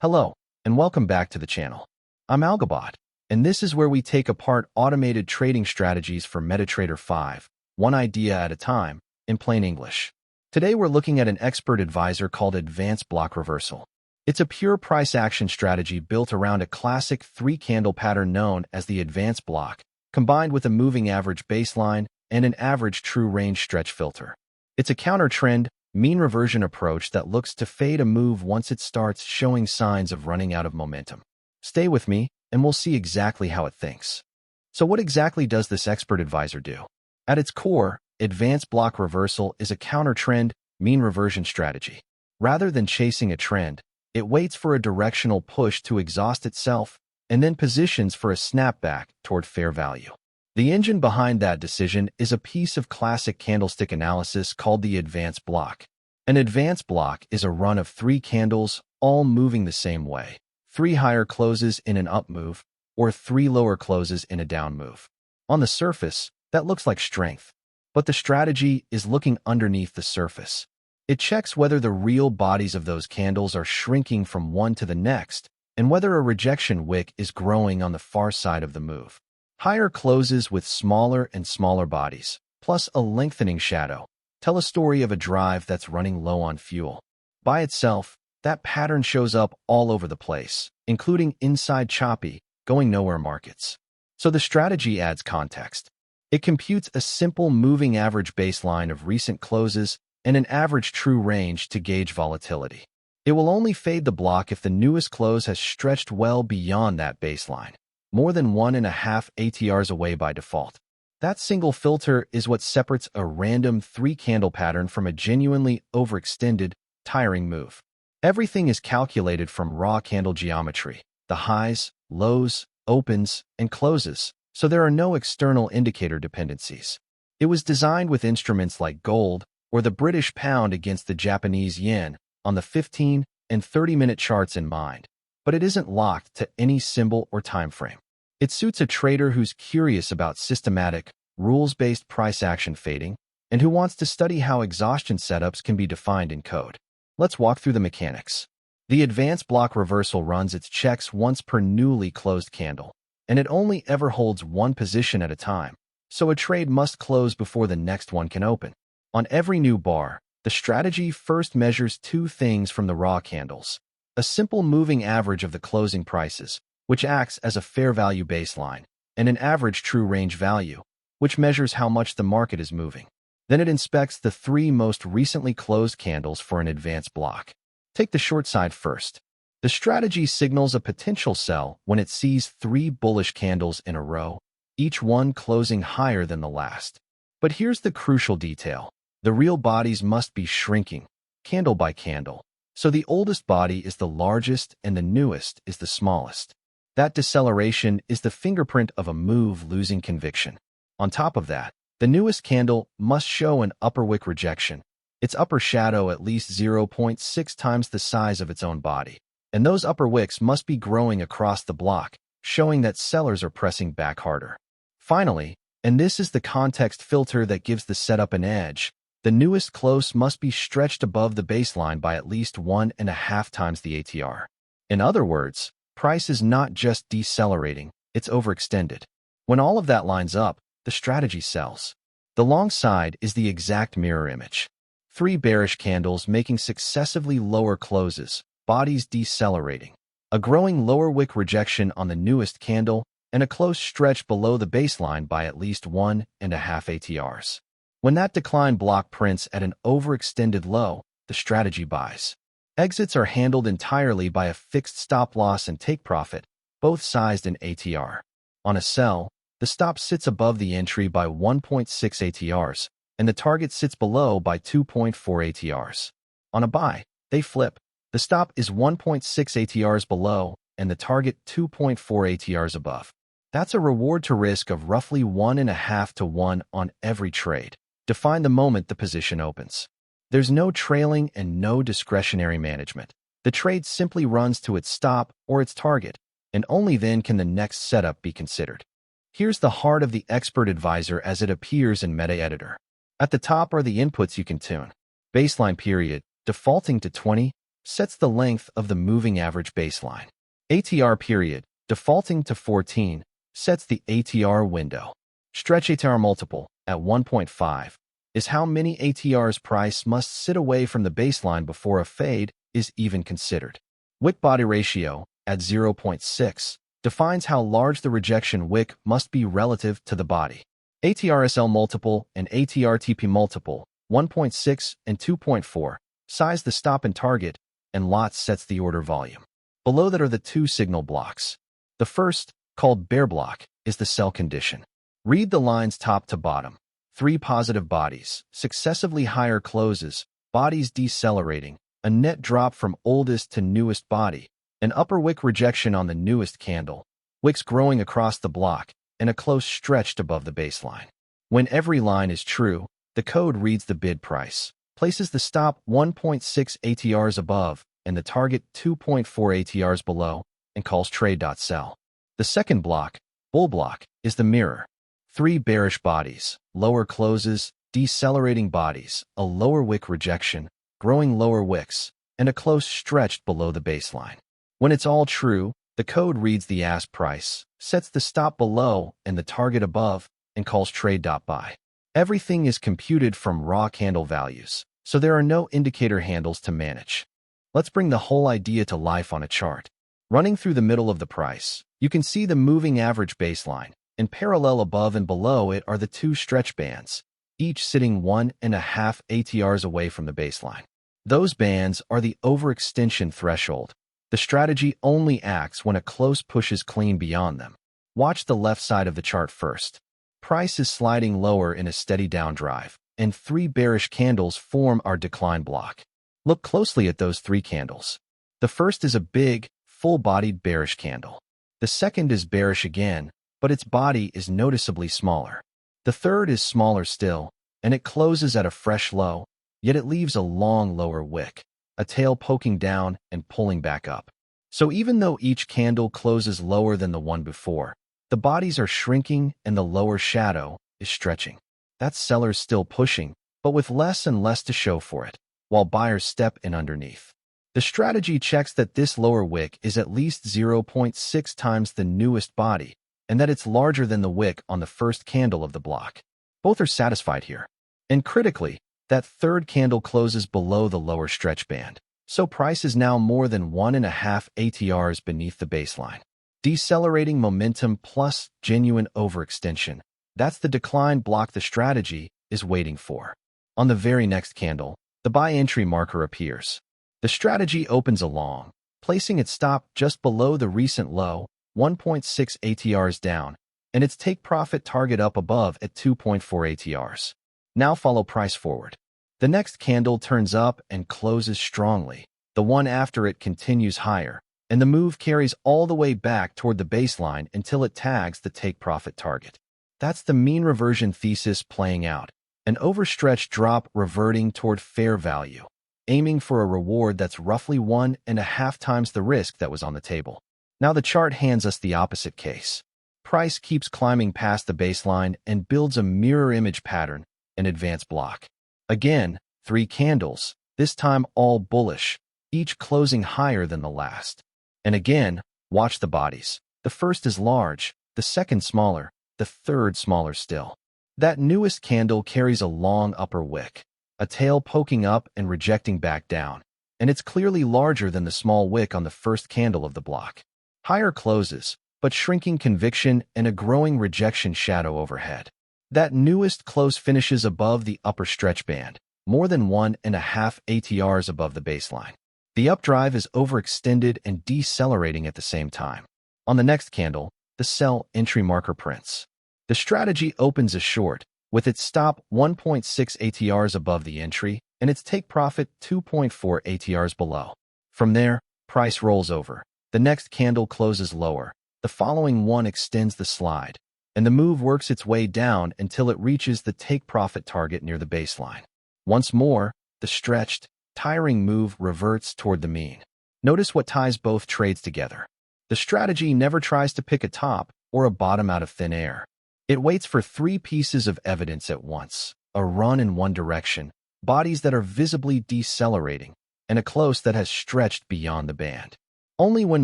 Hello, and welcome back to the channel. I'm Algabot, and this is where we take apart automated trading strategies for MetaTrader 5, one idea at a time, in plain English. Today we're looking at an expert advisor called Advanced Block Reversal. It's a pure price action strategy built around a classic three-candle pattern known as the advanced block, combined with a moving average baseline and an average true range stretch filter. It's a counter-trend, mean reversion approach that looks to fade a move once it starts showing signs of running out of momentum. Stay with me, and we'll see exactly how it thinks. So what exactly does this expert advisor do? At its core, advanced block reversal is a counter-trend, mean reversion strategy. Rather than chasing a trend, it waits for a directional push to exhaust itself and then positions for a snapback toward fair value. The engine behind that decision is a piece of classic candlestick analysis called the advanced block. An advanced block is a run of three candles, all moving the same way. Three higher closes in an up move, or three lower closes in a down move. On the surface, that looks like strength. But the strategy is looking underneath the surface. It checks whether the real bodies of those candles are shrinking from one to the next, and whether a rejection wick is growing on the far side of the move. Higher closes with smaller and smaller bodies, plus a lengthening shadow, tell a story of a drive that's running low on fuel. By itself, that pattern shows up all over the place, including inside choppy, going nowhere markets. So the strategy adds context. It computes a simple moving average baseline of recent closes and an average true range to gauge volatility. It will only fade the block if the newest close has stretched well beyond that baseline, more than 1.5 ATRs away by default. That single filter is what separates a random three-candle pattern from a genuinely overextended, tiring move. Everything is calculated from raw candle geometry, the highs, lows, opens, and closes, so there are no external indicator dependencies. It was designed with instruments like gold or the British pound against the Japanese yen on the 15 and 30-minute charts in mind, but it isn't locked to any symbol or time frame. It suits a trader who's curious about systematic, rules-based price action fading and who wants to study how exhaustion setups can be defined in code. Let's walk through the mechanics. The advanced block reversal runs its checks once per newly closed candle, and it only ever holds one position at a time, so a trade must close before the next one can open. On every new bar, the strategy first measures two things from the raw candles: a simple moving average of the closing prices, which acts as a fair value baseline, and an average true range value, which measures how much the market is moving. Then it inspects the three most recently closed candles for an advanced block. Take the short side first. The strategy signals a potential sell when it sees three bullish candles in a row, each one closing higher than the last. But here's the crucial detail. The real bodies must be shrinking, candle by candle. So the oldest body is the largest and the newest is the smallest. That deceleration is the fingerprint of a move losing conviction. On top of that, the newest candle must show an upper wick rejection, its upper shadow at least 0.6 times the size of its own body. And those upper wicks must be growing across the block, showing that sellers are pressing back harder. Finally, and this is the context filter that gives the setup an edge, the newest close must be stretched above the baseline by at least 1.5 times the ATR. In other words, price is not just decelerating, it's overextended. When all of that lines up, the strategy sells. The long side is the exact mirror image. Three bearish candles making successively lower closes, bodies decelerating. A growing lower wick rejection on the newest candle, and a close stretch below the baseline by at least 1.5 ATRs. When that decline block prints at an overextended low, the strategy buys. Exits are handled entirely by a fixed stop loss and take profit, both sized in ATR. On a sell, the stop sits above the entry by 1.6 ATRs, and the target sits below by 2.4 ATRs. On a buy, they flip. The stop is 1.6 ATRs below, and the target 2.4 ATRs above. That's a reward to risk of roughly 1.5 to 1 on every trade. Define the moment the position opens. There's no trailing and no discretionary management. The trade simply runs to its stop or its target, and only then can the next setup be considered. Here's the heart of the expert advisor as it appears in MetaEditor. At the top are the inputs you can tune. Baseline period, defaulting to 20, sets the length of the moving average baseline. ATR period, defaulting to 14, sets the ATR window. StretchAtrMult at 1.5 is how many ATRs price must sit away from the baseline before a fade is even considered. WickBodyRatio at 0.6 defines how large the rejection wick must be relative to the body. AtrSlMult and AtrTpMult 1.6 and 2.4 size the stop and target, and lot sets the order volume. Below that are the two signal blocks. The first, called bear block, is the sell condition. Read the lines top to bottom. 3 positive bodies, successively higher closes, bodies decelerating, a net drop from oldest to newest body, an upper wick rejection on the newest candle, wicks growing across the block, and a close stretched above the baseline. When every line is true, the code reads the bid price, places the stop 1.6 ATRs above and the target 2.4 ATRs below, and calls trade.sell. The second block, bull block, is the mirror. 3 bearish bodies, lower closes, decelerating bodies, a lower wick rejection, growing lower wicks, and a close stretched below the baseline. When it's all true, the code reads the ask price, sets the stop below and the target above, and calls trade.buy. Everything is computed from raw candle values, so there are no indicator handles to manage. Let's bring the whole idea to life on a chart. Running through the middle of the price, you can see the moving average baseline, and parallel above and below it are the 2 stretch bands, each sitting 1.5 ATRs away from the baseline. Those bands are the overextension threshold. The strategy only acts when a close pushes clean beyond them. Watch the left side of the chart first. Price is sliding lower in a steady downdrive, and 3 bearish candles form our decline block. Look closely at those 3 candles. The first is a big, full-bodied bearish candle. The second is bearish again, but its body is noticeably smaller. The third is smaller still, and it closes at a fresh low, yet it leaves a long lower wick, a tail poking down and pulling back up. So even though each candle closes lower than the one before, the bodies are shrinking and the lower shadow is stretching. That's sellers still pushing, but with less and less to show for it, while buyers step in underneath. The strategy checks that this lower wick is at least 0.6 times the newest body, and that it's larger than the wick on the first candle of the block. Both are satisfied here. And critically, that third candle closes below the lower stretch band, so price is now more than 1.5 ATRs beneath the baseline. Decelerating momentum plus genuine overextension. That's the decline block the strategy is waiting for. On the very next candle, the buy entry marker appears. The strategy opens along, placing its stop just below the recent low, 1.6 ATRs down, and its take profit target up above at 2.4 ATRs. Now follow price forward. The next candle turns up and closes strongly. The one after it continues higher, and the move carries all the way back toward the baseline until it tags the take profit target. That's the mean reversion thesis playing out, an overstretched drop reverting toward fair value, aiming for a reward that's roughly 1.5 times the risk that was on the table. Now the chart hands us the opposite case. Price keeps climbing past the baseline and builds a mirror image pattern, an advance block. Again, 3 candles, this time all bullish, each closing higher than the last. And again, watch the bodies. The first is large, the second smaller, the third smaller still. That newest candle carries a long upper wick, a tail poking up and rejecting back down, and it's clearly larger than the small wick on the first candle of the block. Higher closes, but shrinking conviction and a growing rejection shadow overhead. That newest close finishes above the upper stretch band, more than 1.5 ATRs above the baseline. The updrive is overextended and decelerating at the same time. On the next candle, the sell entry marker prints. The strategy opens a short, with its stop 1.6 ATRs above the entry and its take profit 2.4 ATRs below. From there, price rolls over. The next candle closes lower. The following one extends the slide, and the move works its way down until it reaches the take profit target near the baseline. Once more, the stretched, tiring move reverts toward the mean. Notice what ties both trades together. The strategy never tries to pick a top or a bottom out of thin air. It waits for 3 pieces of evidence at once: a run in one direction, bodies that are visibly decelerating, and a close that has stretched beyond the band. Only when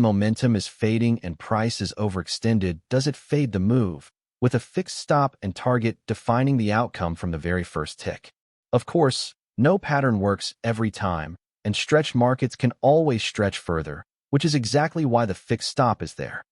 momentum is fading and price is overextended does it fade the move, with a fixed stop and target defining the outcome from the very first tick. Of course, no pattern works every time, and stretch markets can always stretch further, which is exactly why the fixed stop is there.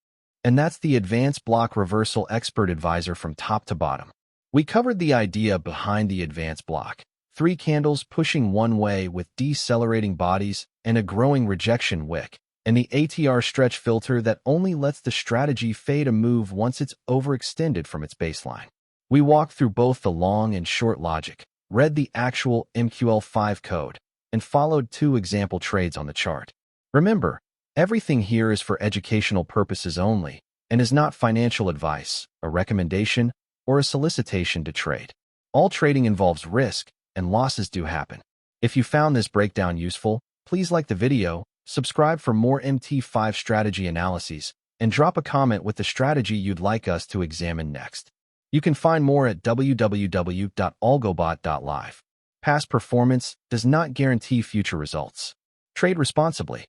And that's the Advanced Block Reversal Expert Advisor from top to bottom. We covered the idea behind the advanced block: 3 candles pushing one way with decelerating bodies and a growing rejection wick, and the ATR stretch filter that only lets the strategy fade a move once it's overextended from its baseline. We walked through both the long and short logic, read the actual MQL5 code, and followed 2 example trades on the chart. Remember, everything here is for educational purposes only and is not financial advice, a recommendation, or a solicitation to trade. All trading involves risk, and losses do happen. If you found this breakdown useful, please like the video, subscribe for more MT5 strategy analyses, and drop a comment with the strategy you'd like us to examine next. You can find more at www.algobot.live. Past performance does not guarantee future results. Trade responsibly.